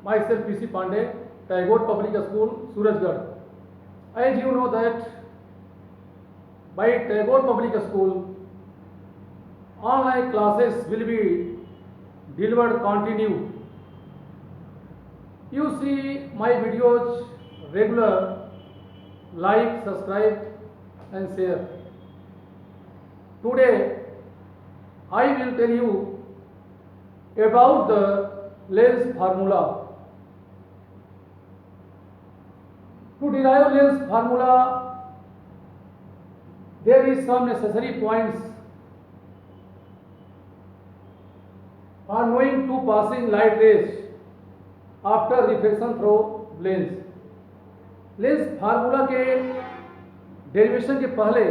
myself PC Pandey, Tagore Public School, Surajgarh. As you know that by Tagore Public School, online classes will be delivered continue. You see my videos regular, like, subscribe and share. Today I will tell you about the lens formula. To derive lens formula, there is some necessary points for knowing two passing light rays after reflection through lens. Lens formula के derivation के पहले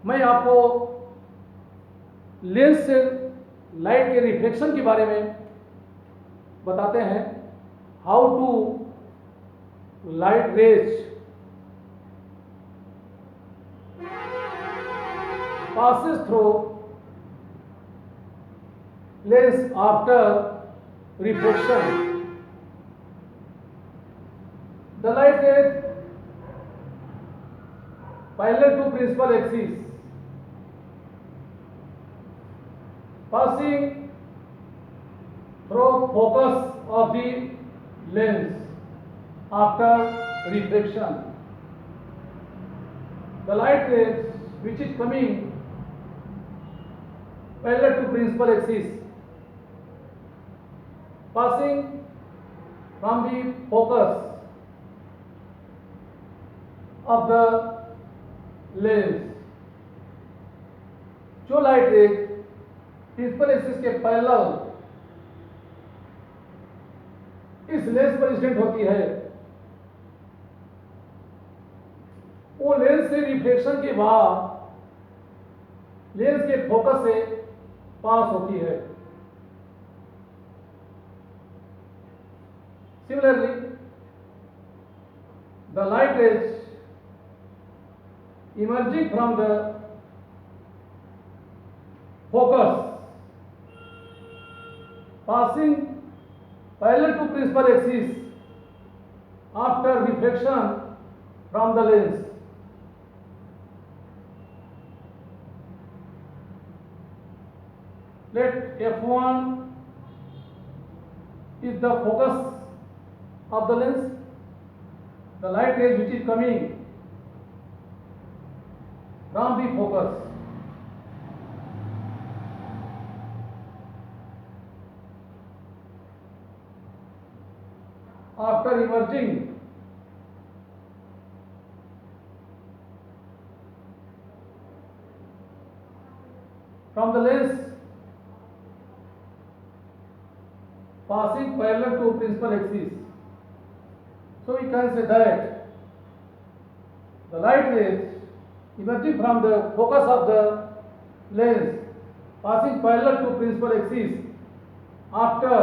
मैं आपको lens से light के reflection के बारे में बताते हैं. How to light rays passes through lens after reflection. The light rays parallel to principal axis passing through focus of the lens after reflection. The light rays which is coming parallel to principal axis passing from the focus of the lens. जो light rays principal axis के parallel इस lens पर incident होती है, वो lens से reflection के बाद लेंस के फोकस से पास होती है. Similarly, the light rays emerging from the focus passing parallel to principal axis after reflection from the lens. Let F1 is the focus of the lens. The light rays which is coming from the focus after emerging from the lens passing parallel to principal axis. So we can say that the light rays emerging from the focus of the lens passing parallel to principal axis after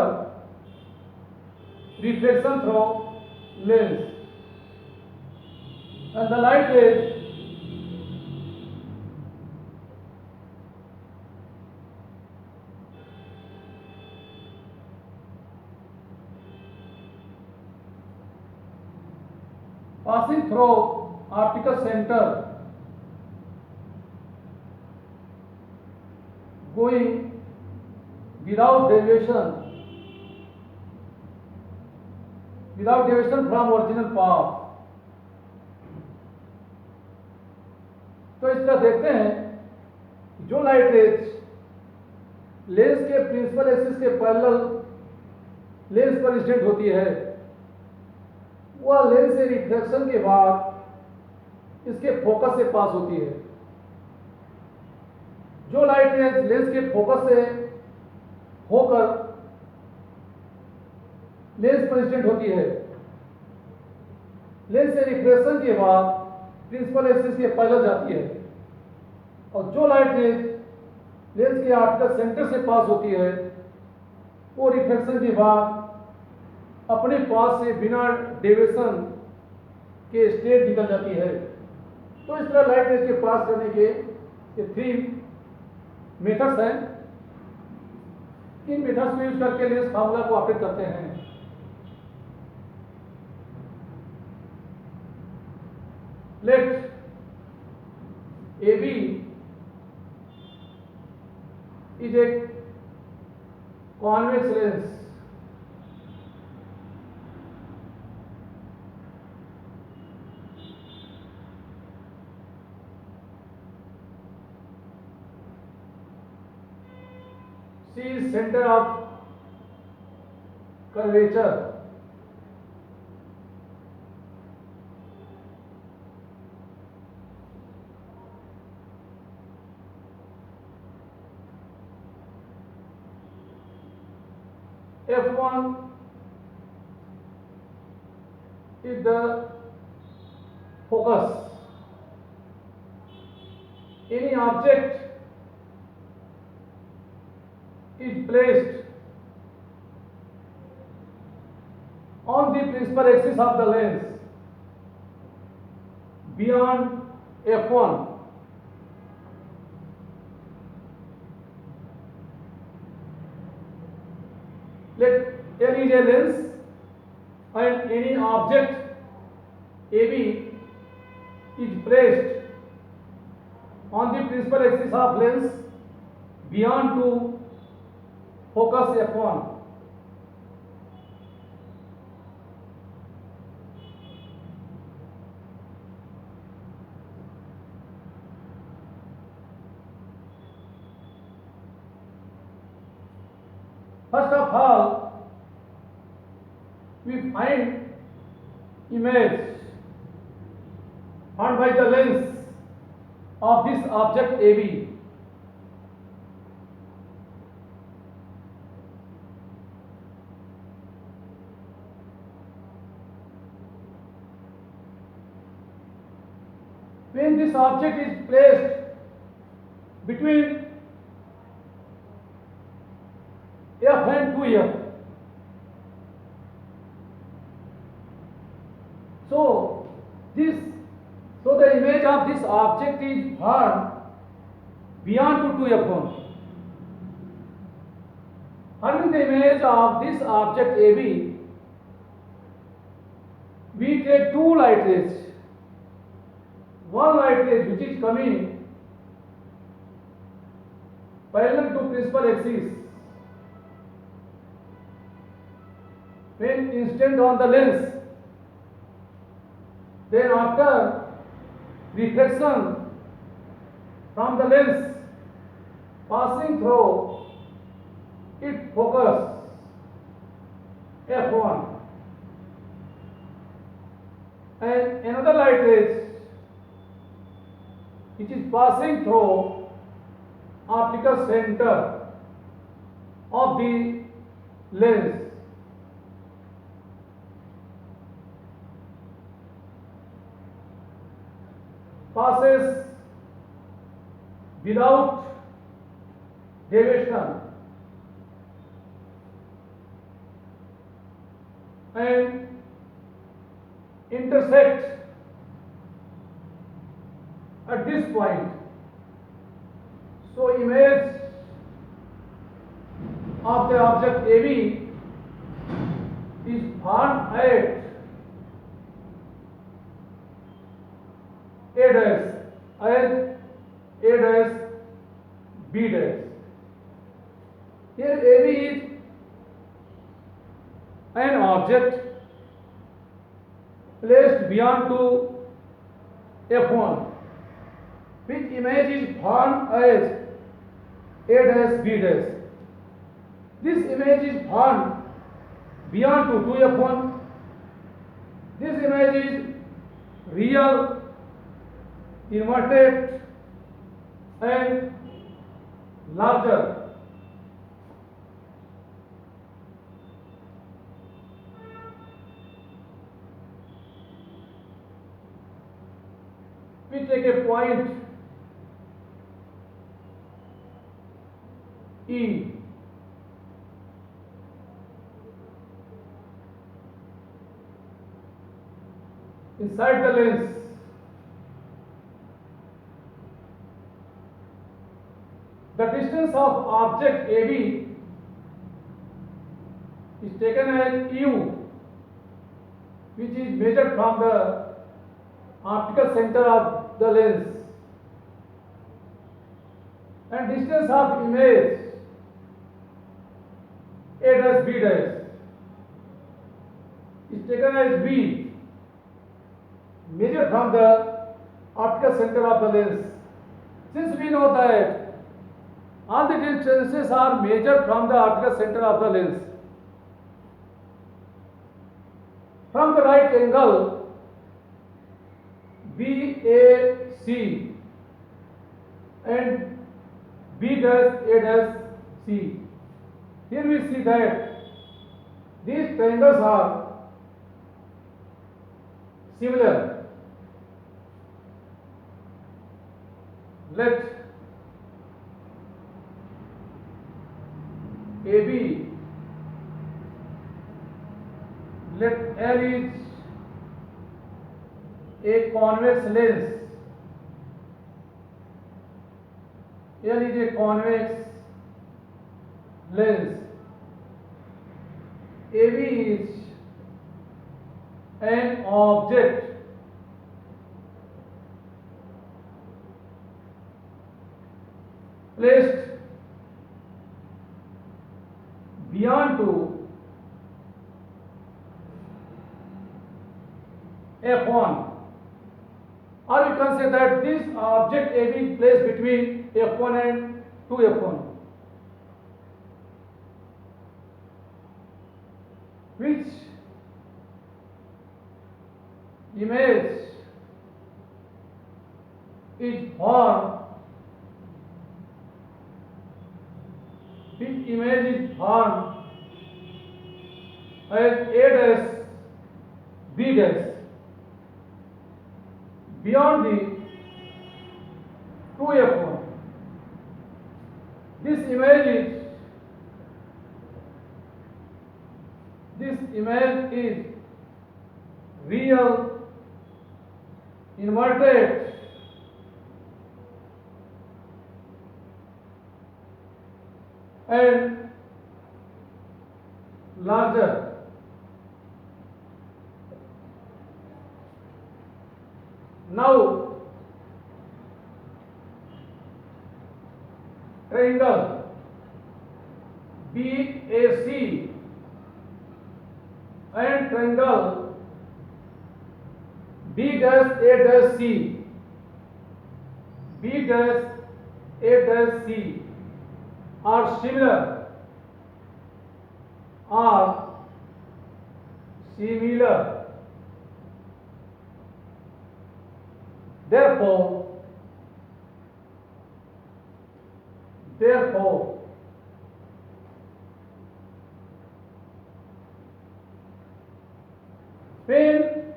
reflection through lens, and the light rays passing through optical center going without deviation from original path. तो इस तरह देखते हैं जो light rays lens के principal axis के parallel lens पर incident होती है, वह लेंस से रिफ्लेक्शन के बाद इसके फोकस से पास होती है. जो लाइट रेज लेंस के फोकस से होकर लेंस पर इंसिडेंट होती है, लेंस से रिफ्लेक्शन के बाद प्रिंसिपल एक्सिस के पैरेलल जाती है, और जो लाइट रेज लेंस के ऑप्टिकल सेंटर से पास होती है, वो रिफ्लेक्शन के बाद अपने पास से बिना डेविएशन के स्टेट निकल जाती है. तो इस तरह लाइट रेज के पास करने के ये 3 मेथड्स हैं. इन मेथड्स को यूज करके लेंस फार्मूला को ऑपरेट करते हैं। Let AB is a convex lens C is center of curvature F1 is the focus. Any object is placed on the principal axis of the lens beyond F1. Let L is a lens and any object AB is placed on the principal axis of lens beyond to focus F1. First of all, we find image found by the lens of this object AB. When this object is placed between F and 2F, so the image of this object is formed beyond to 2F1. Having the image of this object AB, we take two light rays. One light ray which is coming parallel to principal axis when incident on the lens, then after reflection from the lens passing through it focus F1, and another light ray which is passing through optical center of the lens passes without deviation and intersect at this point. So image of the object AB is formed at A dash and A dash B dash. Here AB is an object placed beyond to F1, which image is formed as A dash B dash. This image is formed beyond to 2F1. This image is real, inverted and larger. We take a point E. Inside the lens. The distance of object AB is taken as U, which is measured from the optical center of the lens, and distance of image A dash B dash is taken as V, measured from the optical center of the lens. Since we know that all the distances are measured from the optical center of the lens, from the right angle BAC and B dash A dash C, here we see that these triangles are similar. Let AB, let L is a convex lens. L is a convex lens. AB is an object placed beyond to F1, or you can say that this object AB is placed between F1 and 2F1, which image is formed, as A dash B dash beyond the 2F1. This image is real, inverted, and larger. Now, triangle BAC and triangle B dash A dash C, B dash A dash C are similar, Therefore, when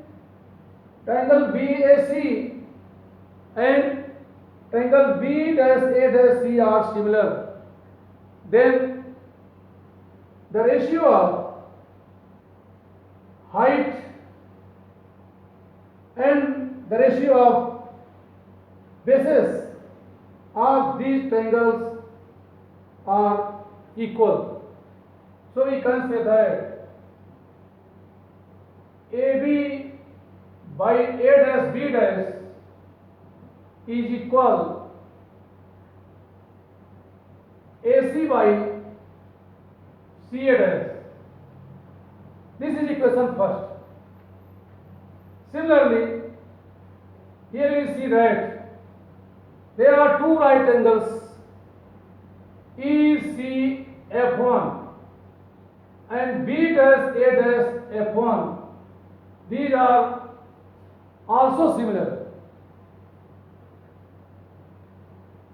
triangle BAC and triangle B dash A dash C are similar, then the ratio of height and the ratio of bases of these triangles are equal. So we can say that AB by A dash B dash is equal AC by CA dash. This is equation first. Similarly, here we see that there are two right angles ECF1 and B dash A dash F1. These are also similar.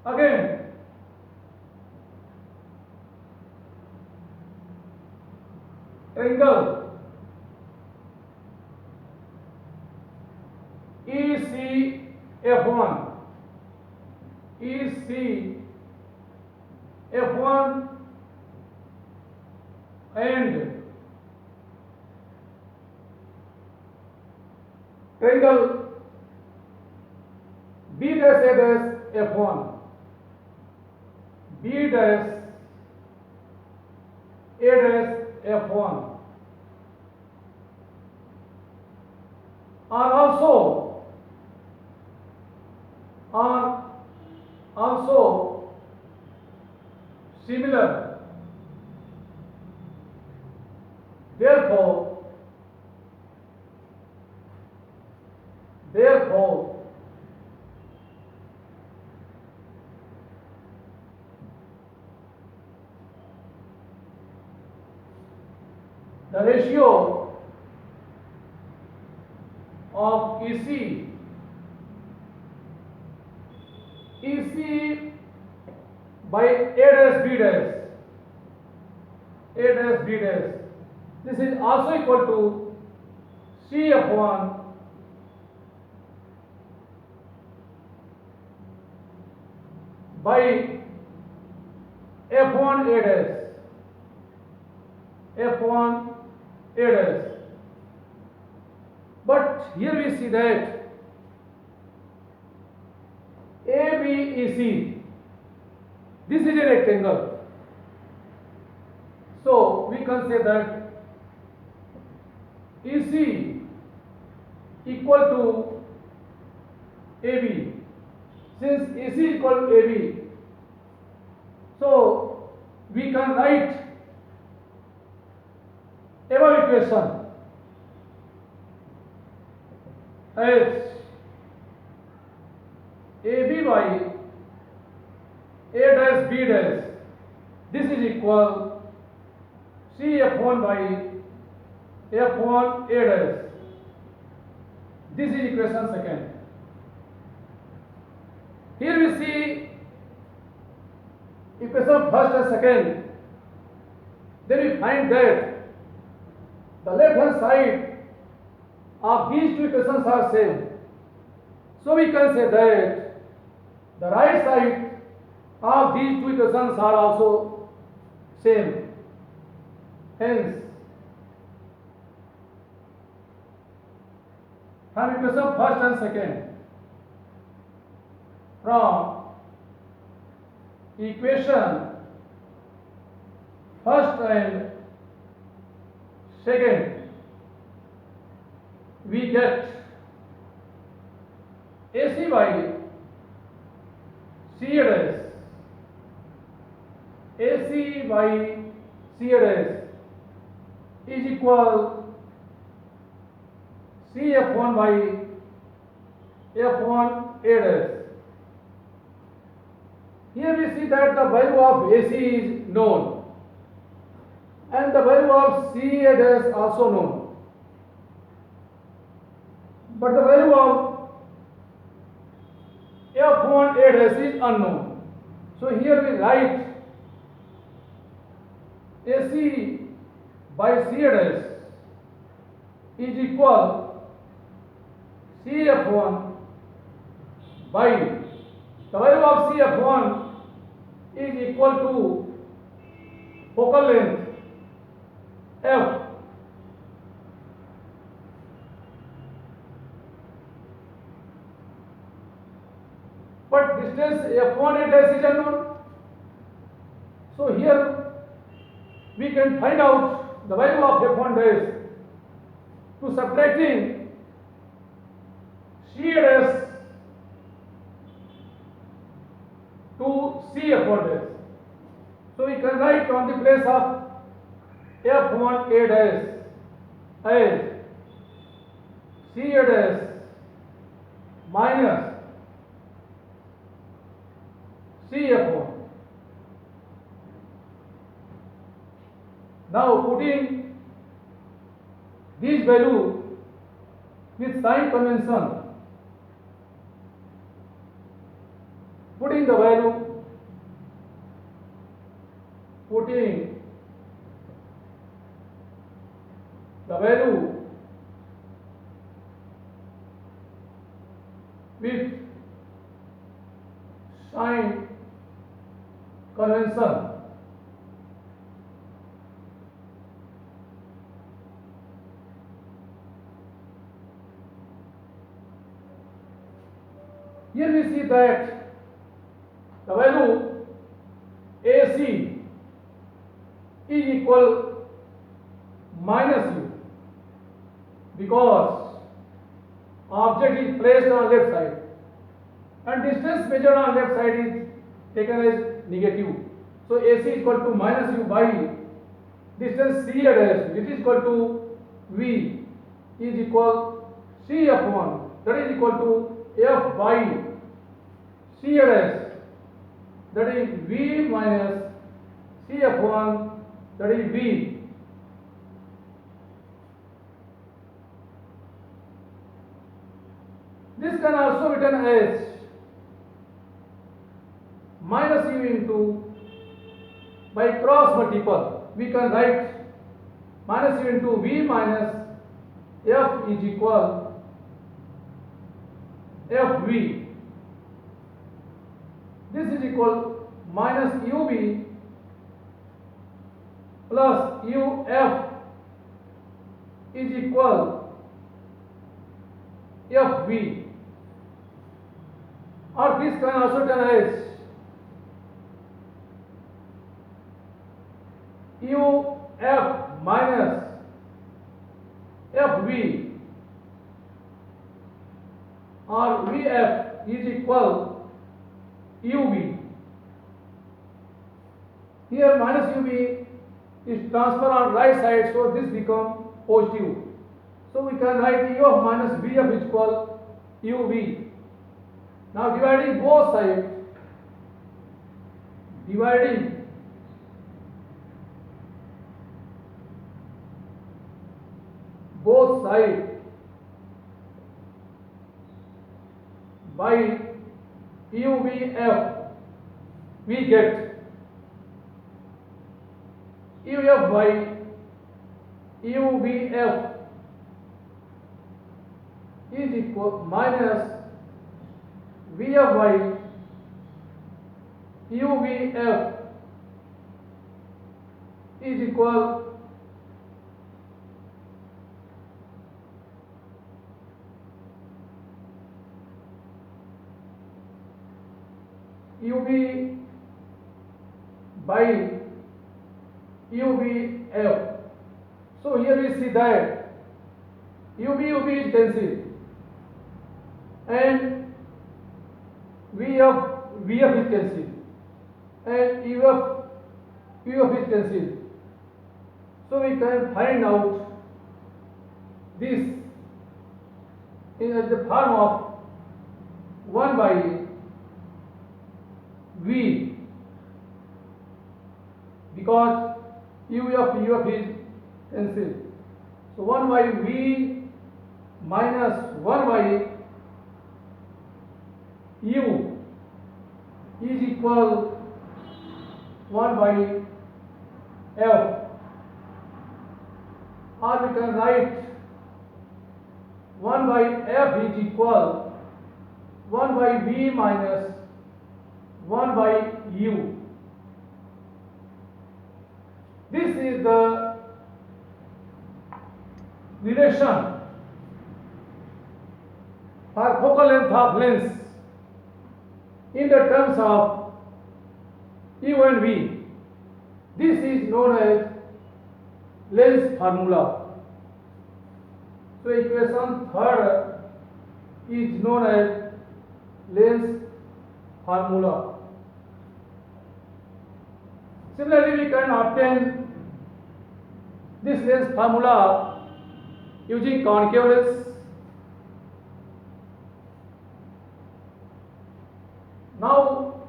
Again, triangle ECF1 and triangle B dash A dash F1, B dash A dash F1 are also similar. Therefore, the ratio of EC by A dash B dash, this is also equal to C upon by F1 A dash. But here we see that ABEC, this is a rectangle. So we can say that EC equal to AB. Since EC equal to AB, so we can write above equation as AB by A dash B dash, this is equal C F1 by F1 A dash. This is equation second. Here we see equation first and second. Then we find that the left hand side of these two equations are same. So we can say that the right side of these two equations are also same. Hence, from equation first and second, from equation first and second, we get AC by C dash, AC by C dash is equal CF1 by F1 A dash. Here we see that the value of AC is known and the value of CA dash also known, but the value of F1 A dash is unknown. So here we write AC by C dash is equal CF1 by the value of CF1 is equal to focal length F but distance F1 A dash is unknown. So here we can find out the value of F1 dash to subtracting C dash to CF1 dash. So we can write on the place of F1 A dash as C A dash minus CF1. Now putting this value with sign convention, putting the value with sign convention, here we see that the value AC is equal minus u, because object is placed on left side and distance measured on left side is taken as negative. So AC is equal to minus u by distance C dash, which is equal to V is equal C F1, that is equal to F by C dash, that is V minus C F1, that is V. This can also be written as minus u into, by cross multiple we can write minus u into V minus F is equal FV. This is equal minus UV plus UF is equal FV, or this can also be written as UF minus FV, or VF is equal UV. Here minus UV is transfer on right side, so this become positive. So we can write UF minus VF is equal UV. Now dividing both sides, by UVF, we get UF by UVF is equal minus VF by UVF is equal UV by UVF. So here we see that UV is cancelled and VF is cancelled and UF is cancelled. So we can find out this in the form of 1 by V, because UF is cancelled. So 1 by V minus 1 by U is equal 1 by F, or we can write 1 by F is equal 1 by V minus 1 by U. This is the relation for focal length of lens in the terms of U and V. This is known as lens formula. So equation third is known as lens formula. Similarly, we can obtain this lens formula using concave lens. Now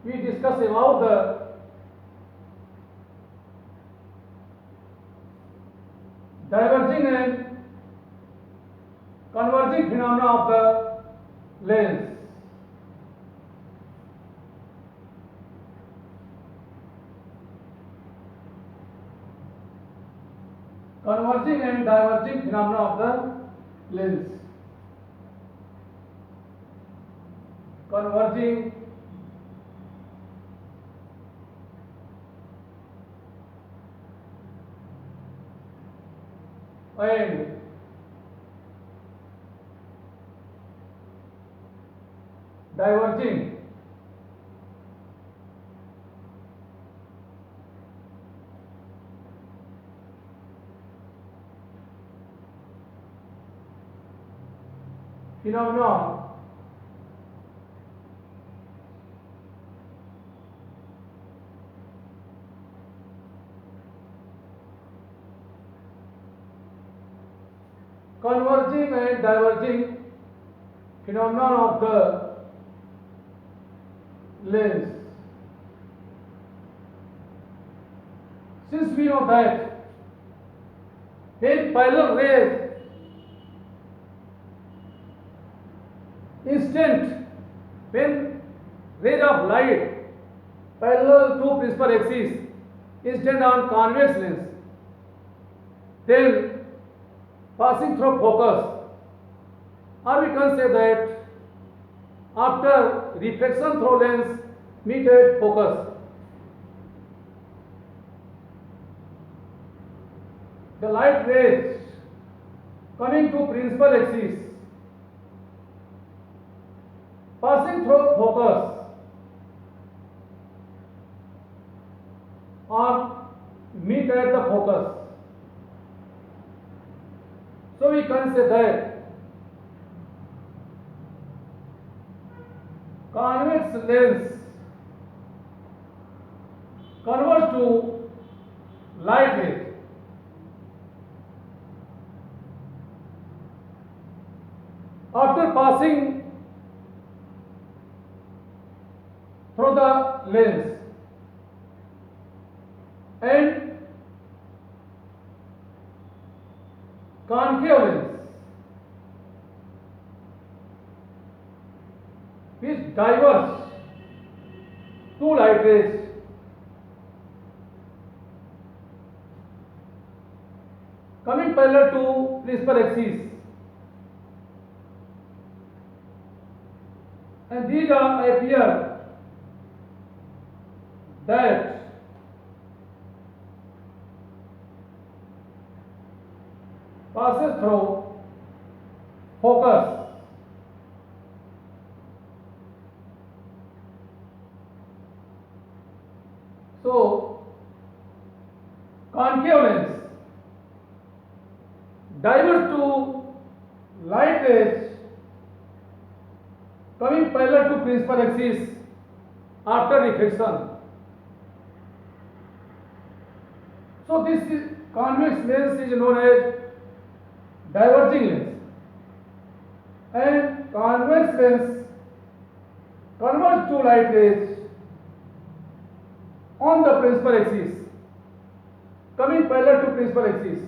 we discuss about the diverging and converging phenomena of the lens. Converging and diverging phenomena of the lens. Converging and diverging phenomenon converging and diverging phenomenon of the lens. Since we know that when parallel rays when rays of light parallel to principal axis incident on convex lens, then passing through focus, or we can say that after reflection through lens meet at focus, the light rays coming to principal axis passing through focus or meet at the focus. So we can say that convex lens converts to light rays. After passing through the lens and concave lens, which diverge two light rays coming parallel to principal axis, and these are appear that passes through focus. So concave lens diverge to light rays coming parallel to principal axis after reflection. So this convex lens is known as diverging lens, and convex lens converts two light rays on the principal axis coming parallel to principal axis.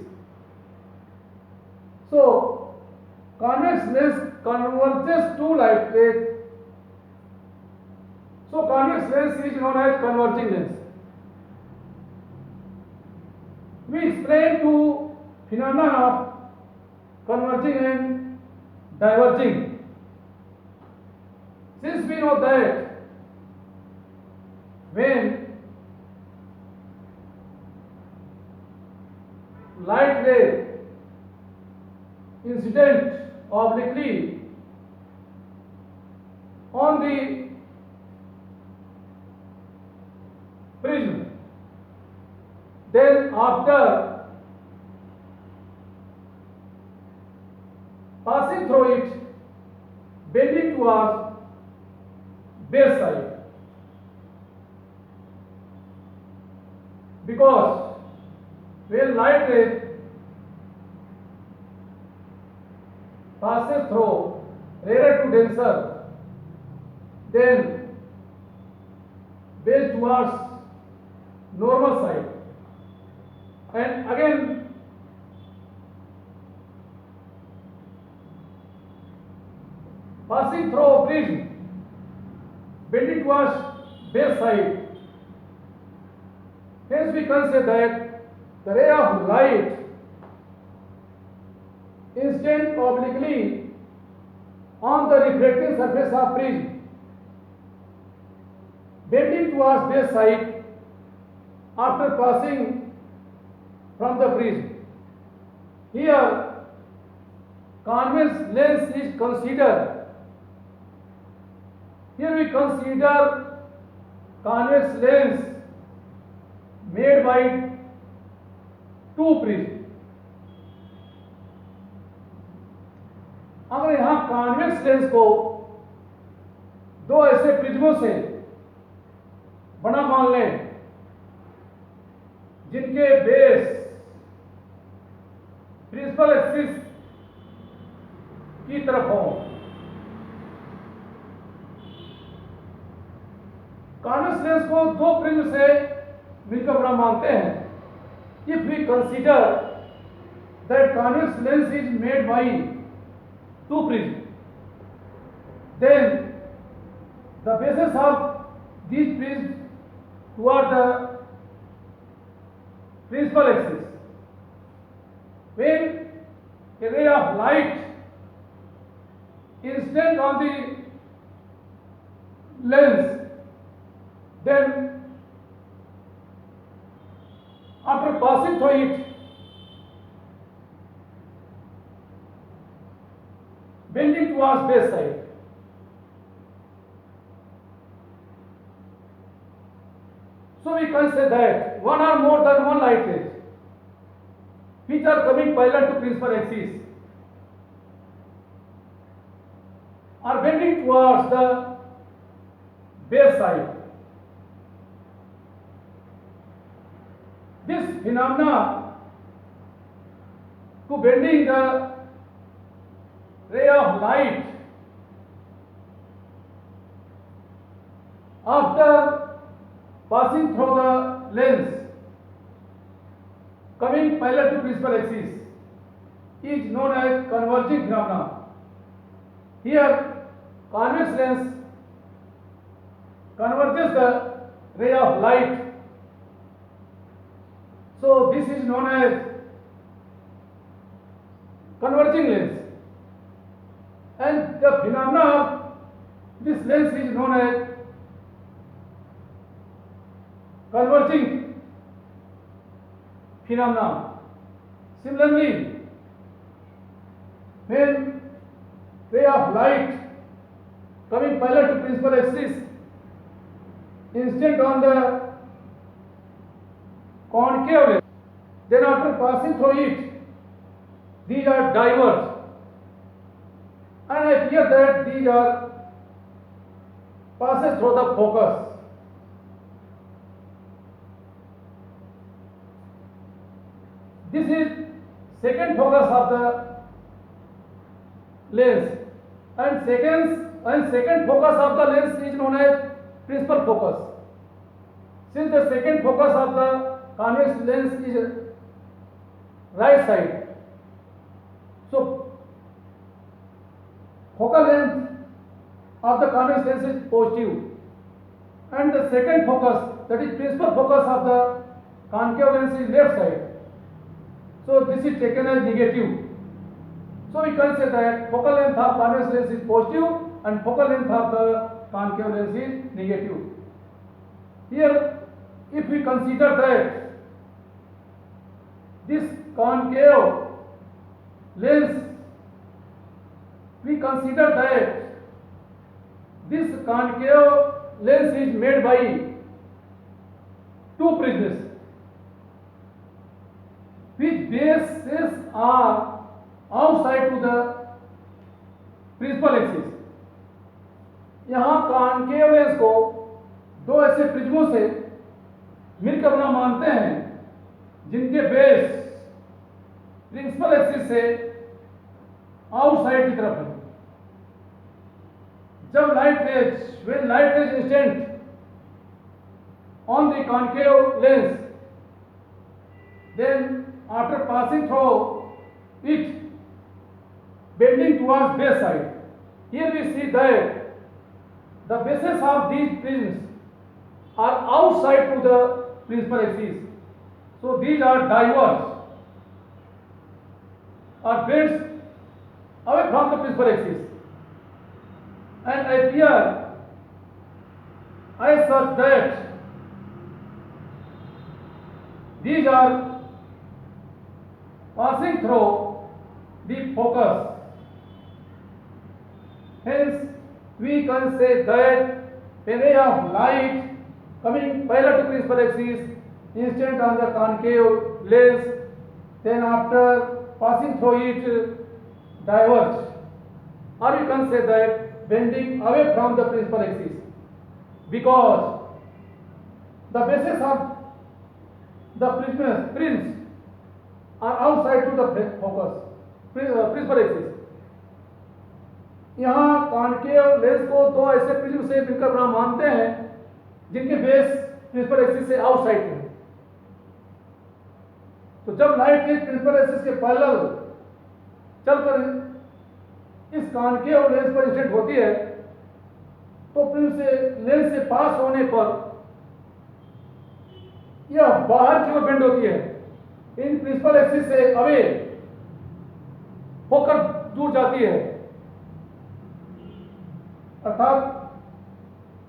So convex lens converges two light rays. So convex lens is known as converging lens. We explain two phenomena of converging and diverging. Since we know that when light ray incident obliquely on the prism, then after passing through it, bending towards base side, because when light ray passes through rarer to denser, then base towards normal side, and again passing through prism, bending towards base side. Hence we can say that the ray of light incident obliquely on the reflecting surface of prism, bending towards base side after passing from the prism. Here convex lens is considered. Here we consider convex lens made by two prisms. अगर यहां convex lens को दो ऐसे प्रिज्मों से बना मान लें जिनके बेस प्रिंसिपल एक्सिस की तरफ हो, कॉन्वेक्स लेंस को दो प्रिज्म से मिलकर बना मानते हैं। If we consider that convex lens is made by two prisms, then the bases of these prisms toward the principal axis. When a ray of light incident on the lens, then after passing through it, bending towards base side, so we can say that one or more than one light rays which are coming parallel to principal axis are bending towards the base side. This phenomena to bending the ray of light after passing through the lens coming parallel to principal axis is known as converging phenomena. Here convex lens converges the ray of light, so this is known as converging lens, and the phenomena of this lens is known as converging phenomena. Similarly, when ray of light coming parallel to principal axis incident on the concave lens, then after passing through it, these are diverged, and I appear that these are passes through the focus. This is second focus of the lens, and second focus of the lens is known as principal focus. Since the second focus of the convex lens is right side, so focal length of the convex lens is positive, and the second focus, that is principal focus of the concave lens, is left side. So this is taken as negative. So we can say that focal length of convex lens is positive and focal length of the concave lens is negative. Here, if we consider that this concave lens, we consider that this concave lens is made by two prisms which bases are outside to the principal axis. यहाँ concave lens को दो ऐसे प्रिज्मों से मिलकर बना मानते हैं जिनके बेस प्रिंसिपल एक्सिस से आउटसाइड की तरफ है। जब when light rays incident on the concave lens, then after passing through it, bending towards base side, here we see that the bases of these prisms are outside to the principal axis, so these are diverged or bends away from the principal axis and appear as such that these are passing through the focus. Hence, we can say that a ray of light coming parallel to principal axis incident on the concave lens, then after passing through it diverge, or we can say that bending away from the principal axis, because the bases of the prisms are outside to the focus principal axis. यहाँ concave lens को दो ऐसे prism से मिलकर बना मानते हैं जिनके बेस प्रिंसिपल एक्सिस से आउटसाइड है। तो जब लाइट रेज प्रिंसिपल एक्सिस के पैरेलल चलकर इस कॉन्केव लेंस पर इंसिडेंट होती है तो लेंस से पास होने पर यह बाहर की ओर बेंड होती है, इन प्रिंसिपल एक्सिस से अवे होकर दूर जाती है। अर्थात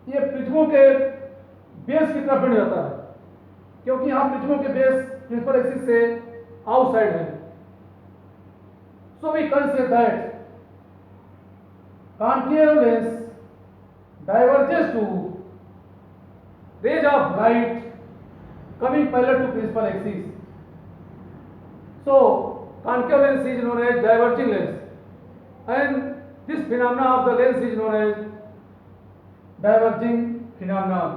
ये प्रिज्मों के बेस की तरफ बेंड जाता है, क्योंकि यहां प्रिज्मों के बेस प्रिंसिपल एक्सिस से आउटसाइड है। So we can say that concave lens diverges to rays of light coming parallel to principal axis. So concave lens is known as diverging lens, and this phenomena of the lens is known as diverging phenomenon.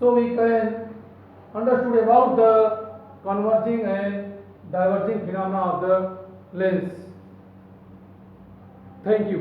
So we can understood about the converging and diverging phenomena of the lens. Thank you.